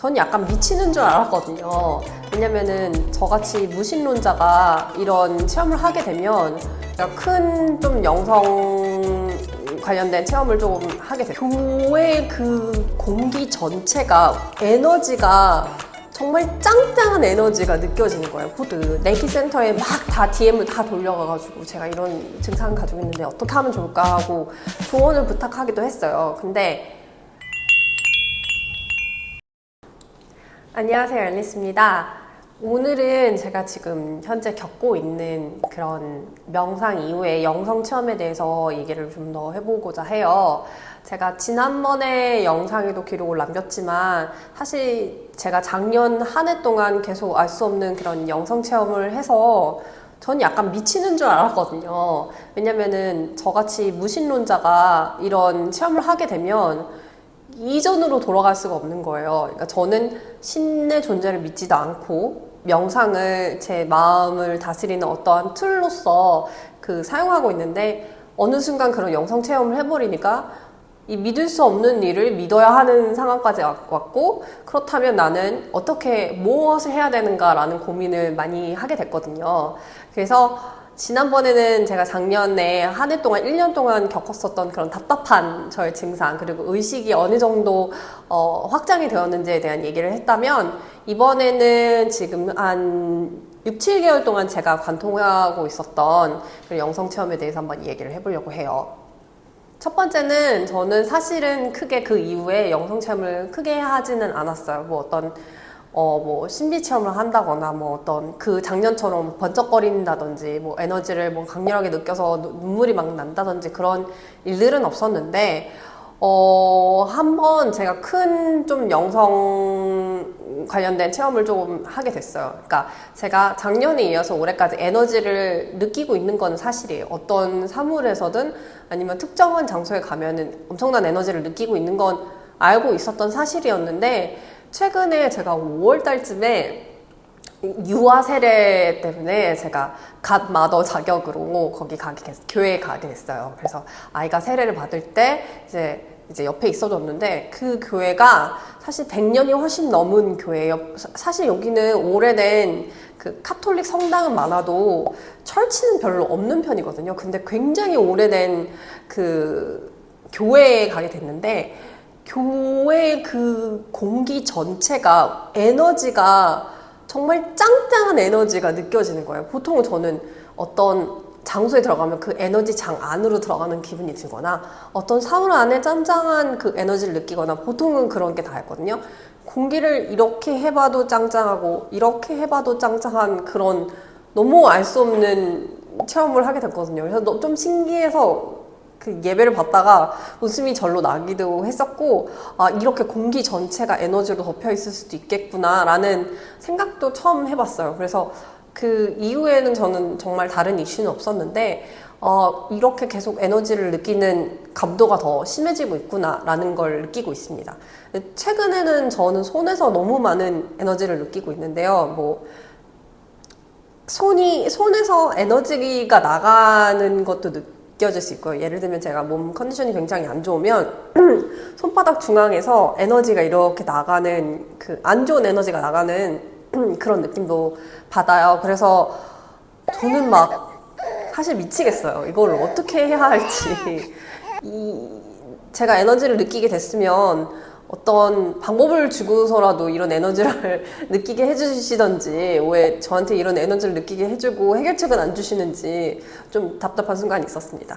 전 약간 미치는 줄 알았거든요. 왜냐면은 저같이 무신론자가 이런 체험을 하게 되면 큰 좀 영성 관련된 체험을 조금 하게 돼요. 교회 그 공기 전체가 에너지가 정말 짱짱한 에너지가 느껴지는 거예요. 그 내기 센터에 막 다 DM을 다 돌려가가지고 제가 이런 증상을 가지고 있는데 어떻게 하면 좋을까 하고 조언을 부탁하기도 했어요. 근데 안녕하세요, 앨리스입니다. 오늘은 제가 지금 현재 겪고 있는 그런 명상 이후의 영성 체험에 대해서 얘기를 좀 더 해보고자 해요. 제가 지난번에 영상에도 기록을 남겼지만 사실 제가 작년 한 해 동안 계속 알 수 없는 그런 영성 체험을 해서 전 약간 미치는 줄 알았거든요. 왜냐면은 저같이 무신론자가 이런 체험을 하게 되면 이전으로 돌아갈 수가 없는 거예요. 그러니까 저는 신의 존재를 믿지도 않고 명상을 제 마음을 다스리는 어떠한 툴로서 사용하고 있는데 어느 순간 그런 영성 체험을 해버리니까 이 믿을 수 없는 일을 믿어야 하는 상황까지 왔고, 그렇다면 나는 어떻게 무엇을 해야 되는가라는 고민을 많이 하게 됐거든요. 그래서 지난번에는 제가 작년에 한 해 동안 1년 동안 겪었었던 그런 답답한 저의 증상, 그리고 의식이 어느 정도 확장이 되었는지에 대한 얘기를 했다면, 이번에는 지금 한 6, 7개월 동안 제가 관통하고 있었던 그 영성 체험에 대해서 한번 얘기를 해보려고 해요. 첫 번째는 저는 사실은 크게 그 이후에 영성 체험을 크게 하지는 않았어요. 뭐 신비 체험을 한다거나 어떤 그 작년처럼 번쩍거린다든지 에너지를 강렬하게 느껴서 눈물이 막 난다든지 그런 일들은 없었는데 한번 제가 큰 좀 영성 관련된 체험을 조금 하게 됐어요. 그러니까 제가 작년에 이어서 올해까지 에너지를 느끼고 있는 건 사실이에요. 어떤 사물에서든 아니면 특정한 장소에 가면은 엄청난 에너지를 느끼고 있는 건 알고 있었던 사실이었는데, 최근에 제가 5월 달쯤에 유아 세례 때문에 제가 갓 마더 자격으로 교회에 가게 됐어요. 그래서 아이가 세례를 받을 때 이제 옆에 있어줬는데, 그 교회가 사실 100년이 훨씬 넘은 교회예요. 사실 여기는 오래된 그 카톨릭 성당은 많아도 철치는 별로 없는 편이거든요. 근데 굉장히 오래된 그 교회에 가게 됐는데, 교회 그 공기 전체가 에너지가 정말 짱짱한 에너지가 느껴지는 거예요. 보통은 저는 어떤 장소에 들어가면 그 에너지 장 안으로 들어가는 기분이 들거나 어떤 사물 안에 짱짱한 그 에너지를 느끼거나, 보통은 그런 게 다였거든요. 공기를 이렇게 해봐도 짱짱하고 이렇게 해봐도 짱짱한 그런 너무 알 수 없는 체험을 하게 됐거든요. 그래서 좀 신기해서 그 예배를 받다가 웃음이 절로 나기도 했었고, 이렇게 공기 전체가 에너지로 덮여 있을 수도 있겠구나 라는 생각도 처음 해봤어요. 그래서 그 이후에는 저는 정말 다른 이슈는 없었는데 이렇게 계속 에너지를 느끼는 감도가 더 심해지고 있구나 라는 걸 느끼고 있습니다. 최근에는 저는 손에서 너무 많은 에너지를 느끼고 있는데요. 손에서 에너지가 나가는 것도 느껴질 수 있고요. 예를 들면 제가 몸 컨디션이 굉장히 안 좋으면 손바닥 중앙에서 에너지가 이렇게 나가는, 그 안 좋은 에너지가 나가는 그런 느낌도 받아요. 그래서 저는 사실 미치겠어요. 이걸 어떻게 해야 할지. 제가 에너지를 느끼게 됐으면 어떤 방법을 주고서라도 이런 에너지를 느끼게 해주시던지, 왜 저한테 이런 에너지를 느끼게 해주고 해결책은 안 주시는지 좀 답답한 순간이 있었습니다.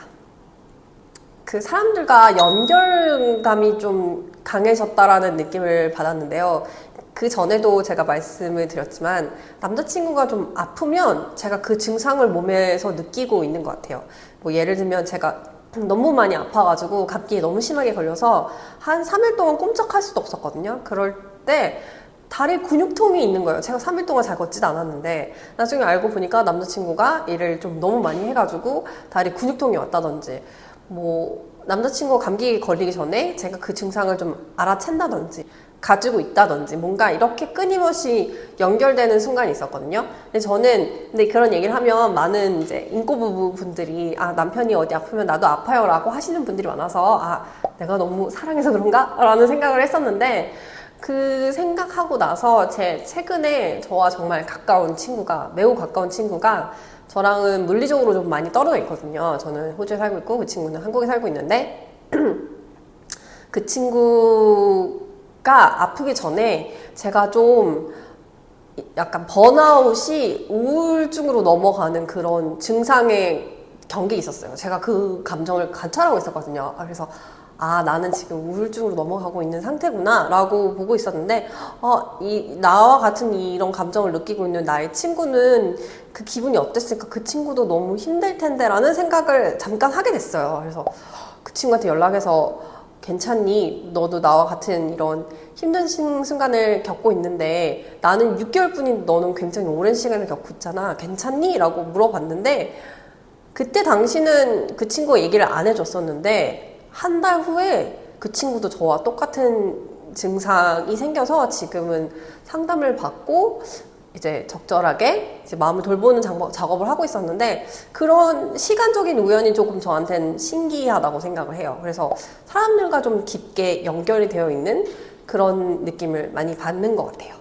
그 사람들과 연결감이 좀 강해졌다라는 느낌을 받았는데요. 그 전에도 제가 말씀을 드렸지만 남자친구가 좀 아프면 제가 그 증상을 몸에서 느끼고 있는 것 같아요. 예를 들면 제가 너무 많이 아파가지고 감기에 너무 심하게 걸려서 한 3일 동안 꼼짝할 수도 없었거든요. 그럴 때 다리 근육통이 있는 거예요. 제가 3일 동안 잘 걷지도 않았는데 나중에 알고 보니까 남자친구가 일을 좀 너무 많이 해가지고 다리 근육통이 왔다든지, 남자친구가 감기 걸리기 전에 제가 그 증상을 좀 알아챈다든지 가지고 있다든지 뭔가 이렇게 끊임없이 연결되는 순간이 있었거든요. 근데 그런 얘기를 하면 많은 이제 인꼬부부 분들이 남편이 어디 아프면 나도 아파요 라고 하시는 분들이 많아서 내가 너무 사랑해서 그런가? 라는 생각을 했었는데, 그 생각하고 나서 제 최근에 저와 정말 가까운 친구가, 매우 가까운 친구가 저랑은 물리적으로 좀 많이 떨어져 있거든요. 저는 호주에 살고 있고 그 친구는 한국에 살고 있는데 그 친구가 아프기 전에 제가 좀 약간 번아웃이 우울증으로 넘어가는 그런 증상의 경계에 있었어요. 제가 그 감정을 관찰하고 있었거든요. 그래서 나는 지금 우울증으로 넘어가고 있는 상태구나 라고 보고 있었는데 나와 같은 이런 감정을 느끼고 있는 나의 친구는 그 기분이 어땠을까? 그 친구도 너무 힘들 텐데 라는 생각을 잠깐 하게 됐어요. 그래서 그 친구한테 연락해서 괜찮니? 너도 나와 같은 이런 힘든 순간을 겪고 있는데 나는 6개월 뿐인데 너는 굉장히 오랜 시간을 겪고 있잖아. 괜찮니? 라고 물어봤는데 그때 당시는 그 친구가 얘기를 안 해줬었는데 한 달 후에 그 친구도 저와 똑같은 증상이 생겨서 지금은 상담을 받고 이제 적절하게 이제 마음을 돌보는 작업을 하고 있었는데 그런 시간적인 우연이 조금 저한테는 신기하다고 생각을 해요. 그래서 사람들과 좀 깊게 연결이 되어 있는 그런 느낌을 많이 받는 것 같아요.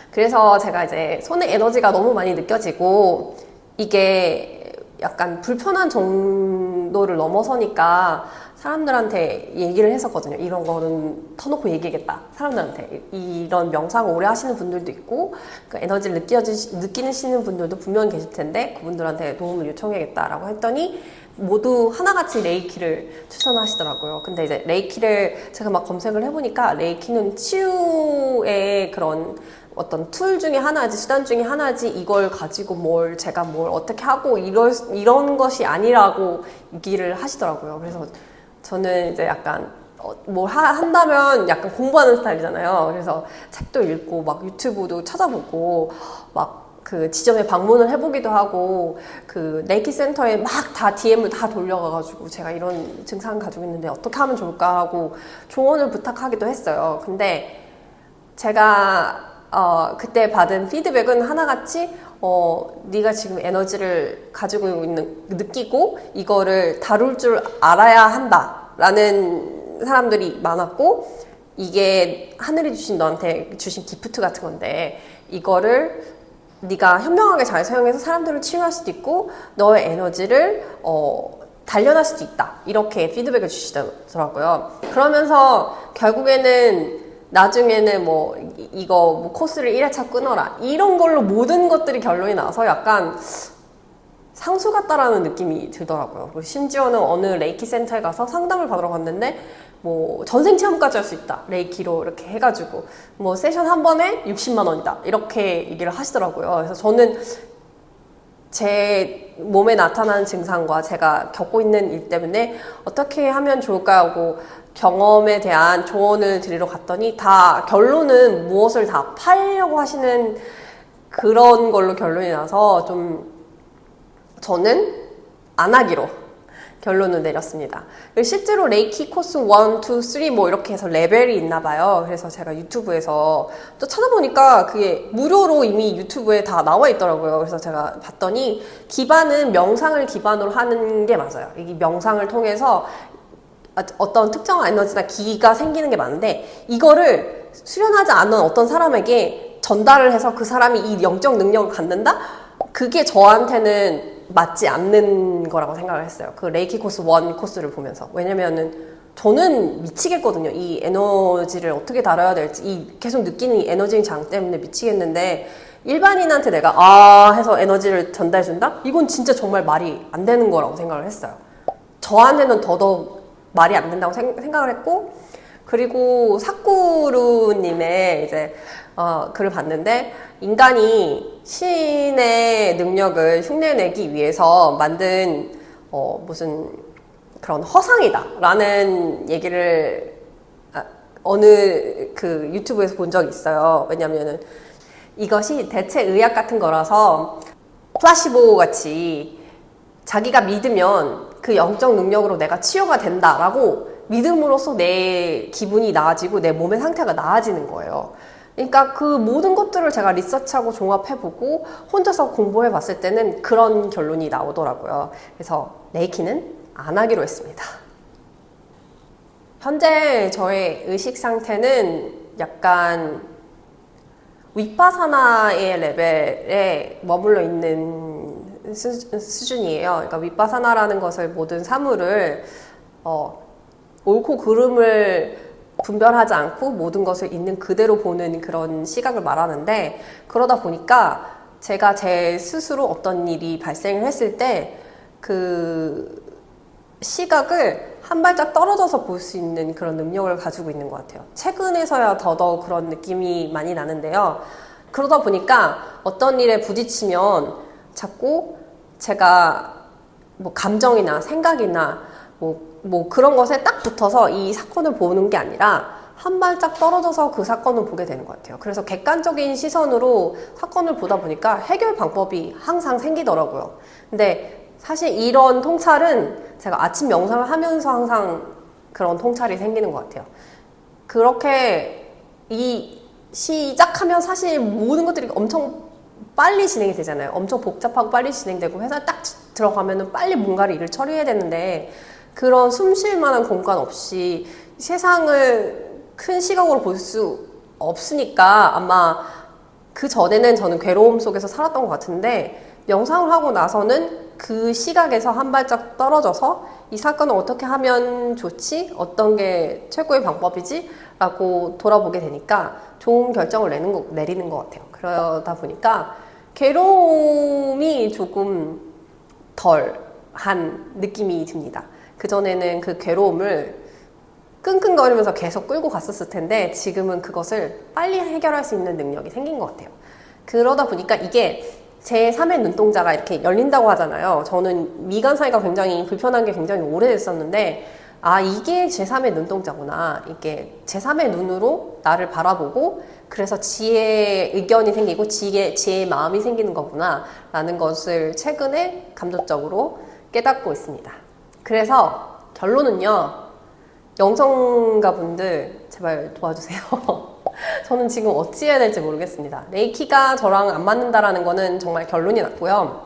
그래서 제가 이제 손에 에너지가 너무 많이 느껴지고 이게 약간 불편한 정도를 넘어서니까 사람들한테 얘기를 했었거든요. 이런 거는 터놓고 얘기하겠다. 사람들한테. 이런 명상을 오래 하시는 분들도 있고 그 에너지를 느끼시는 분들도 분명히 계실 텐데 그분들한테 도움을 요청해야겠다라고 했더니 모두 하나같이 레이키를 추천하시더라고요. 근데 이제 레이키를 제가 막 검색을 해보니까 레이키는 치유의 그런 어떤 툴 중에 하나지, 수단 중에 하나지, 이걸 가지고 제가 뭘 어떻게 하고 이런 것이 아니라고 얘기를 하시더라고요. 그래서 저는 이제 약간 한다면 약간 공부하는 스타일이잖아요. 그래서 책도 읽고 막 유튜브도 찾아보고 막 그 지점에 방문을 해보기도 하고 그 레이키 센터에 막 다 DM을 다 돌려가가지고 제가 이런 증상 가지고 있는데 어떻게 하면 좋을까 하고 조언을 부탁하기도 했어요. 근데 제가 그때 받은 피드백은 하나같이 네가 지금 에너지를 가지고 느끼고 이거를 다룰 줄 알아야 한다 라는 사람들이 많았고 이게 하늘이 너한테 주신 기프트 같은 건데 이거를 네가 현명하게 잘 사용해서 사람들을 치유할 수도 있고 너의 에너지를 단련할 수도 있다 이렇게 피드백을 주시더라고요. 그러면서 결국에는 나중에는 이거 코스를 1회차 끊어라 이런 걸로 모든 것들이 결론이 나서 약간 상수 같다라는 느낌이 들더라고요. 그리고 심지어는 어느 레이키 센터에 가서 상담을 받으러 갔는데 전생 체험까지 할 수 있다. 레이키로 이렇게 해가지고 세션 한 번에 60만 원이다. 이렇게 얘기를 하시더라고요. 그래서 저는 제 몸에 나타나는 증상과 제가 겪고 있는 일 때문에 어떻게 하면 좋을까 하고 경험에 대한 조언을 드리러 갔더니 다 결론은 무엇을 다 팔려고 하시는 그런 걸로 결론이 나서 좀 저는 안 하기로 결론을 내렸습니다. 실제로 레이키 코스 1, 2, 3 이렇게 해서 레벨이 있나 봐요. 그래서 제가 유튜브에서 또 찾아보니까 그게 무료로 이미 유튜브에 다 나와 있더라고요. 그래서 제가 봤더니 기반은 명상을 기반으로 하는 게 맞아요. 이 명상을 통해서 어떤 특정한 에너지나 기가 생기는 게 많은데 이거를 수련하지 않은 어떤 사람에게 전달을 해서 그 사람이 이 영적 능력을 갖는다? 그게 저한테는 맞지 않는 거라고 생각을 했어요. 그 레이키 코스 1 코스를 보면서. 왜냐면은 저는 미치겠거든요. 이 에너지를 어떻게 다뤄야 될지, 계속 느끼는 이 에너지의 장 때문에 미치겠는데 일반인한테 내가 해서 에너지를 전달해준다? 이건 진짜 정말 말이 안 되는 거라고 생각을 했어요. 저한테는 더더욱 말이 안 된다고 생각을 했고, 그리고 사쿠루님의 이제 글을 봤는데 인간이 신의 능력을 흉내내기 위해서 만든 무슨 그런 허상이다 라는 얘기를 어느 그 유튜브에서 본 적이 있어요. 왜냐면은 이것이 대체 의학 같은 거라서 플라시보 같이 자기가 믿으면 그 영적 능력으로 내가 치유가 된다라고 믿음으로써 내 기분이 나아지고 내 몸의 상태가 나아지는 거예요. 그러니까 그 모든 것들을 제가 리서치하고 종합해보고 혼자서 공부해봤을 때는 그런 결론이 나오더라고요. 그래서 레이키는 안 하기로 했습니다. 현재 저의 의식 상태는 약간 위파사나의 레벨에 머물러 있는 수준이에요. 그러니까 위파사나라는 것을 모든 사물을 옳고 그름을 분별하지 않고 모든 것을 있는 그대로 보는 그런 시각을 말하는데, 그러다 보니까 제가 제 스스로 어떤 일이 발생을 했을 때 그 시각을 한 발짝 떨어져서 볼 수 있는 그런 능력을 가지고 있는 것 같아요. 최근에서야 더더욱 그런 느낌이 많이 나는데요. 그러다 보니까 어떤 일에 부딪히면 자꾸 제가 뭐 감정이나 생각이나 뭐 그런 것에 딱 붙어서 이 사건을 보는 게 아니라 한 발짝 떨어져서 그 사건을 보게 되는 것 같아요. 그래서 객관적인 시선으로 사건을 보다 보니까 해결 방법이 항상 생기더라고요. 근데 사실 이런 통찰은 제가 아침 명상을 하면서 항상 그런 통찰이 생기는 것 같아요. 그렇게 시작하면 사실 모든 것들이 엄청 빨리 진행이 되잖아요. 엄청 복잡하고 빨리 진행되고 회사에 딱 들어가면은 빨리 뭔가를 일을 처리해야 되는데, 그런 숨 쉴 만한 공간 없이 세상을 큰 시각으로 볼 수 없으니까 아마 그 전에는 저는 괴로움 속에서 살았던 것 같은데, 명상을 하고 나서는 그 시각에서 한 발짝 떨어져서 이 사건을 어떻게 하면 좋지? 어떤 게 최고의 방법이지? 라고 돌아보게 되니까 좋은 결정을 내리는 것 같아요. 그러다 보니까 괴로움이 조금 덜한 느낌이 듭니다. 그전에는 그 괴로움을 끙끙거리면서 계속 끌고 갔었을 텐데, 지금은 그것을 빨리 해결할 수 있는 능력이 생긴 것 같아요. 그러다 보니까 이게 제3의 눈동자가 이렇게 열린다고 하잖아요. 저는 미간 사이가 굉장히 불편한 게 굉장히 오래됐었는데, 이게 제3의 눈동자구나. 이게 제3의 눈으로 나를 바라보고, 그래서 지혜의 의견이 생기고 지혜의 마음이 생기는 거구나 라는 것을 최근에 감독적으로 깨닫고 있습니다. 그래서 결론은요, 영성가분들 제발 도와주세요. 저는 지금 어찌 해야 될지 모르겠습니다. 레이키가 저랑 안 맞는다라는 거는 정말 결론이 났고요.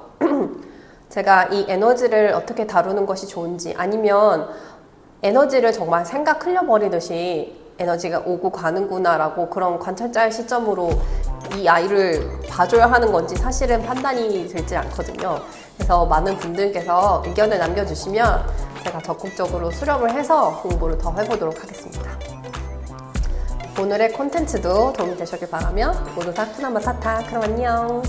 제가 이 에너지를 어떻게 다루는 것이 좋은지, 아니면 에너지를 정말 생각 흘려버리듯이 에너지가 오고 가는구나 라고 그런 관찰자의 시점으로 이 아이를 봐줘야 하는 건지 사실은 판단이 되지 않거든요. 그래서 많은 분들께서 의견을 남겨주시면 제가 적극적으로 수렴을 해서 공부를 더 해보도록 하겠습니다. 오늘의 콘텐츠도 도움이 되셨길 바라며 모두 다 푸나마 타타. 그럼 안녕.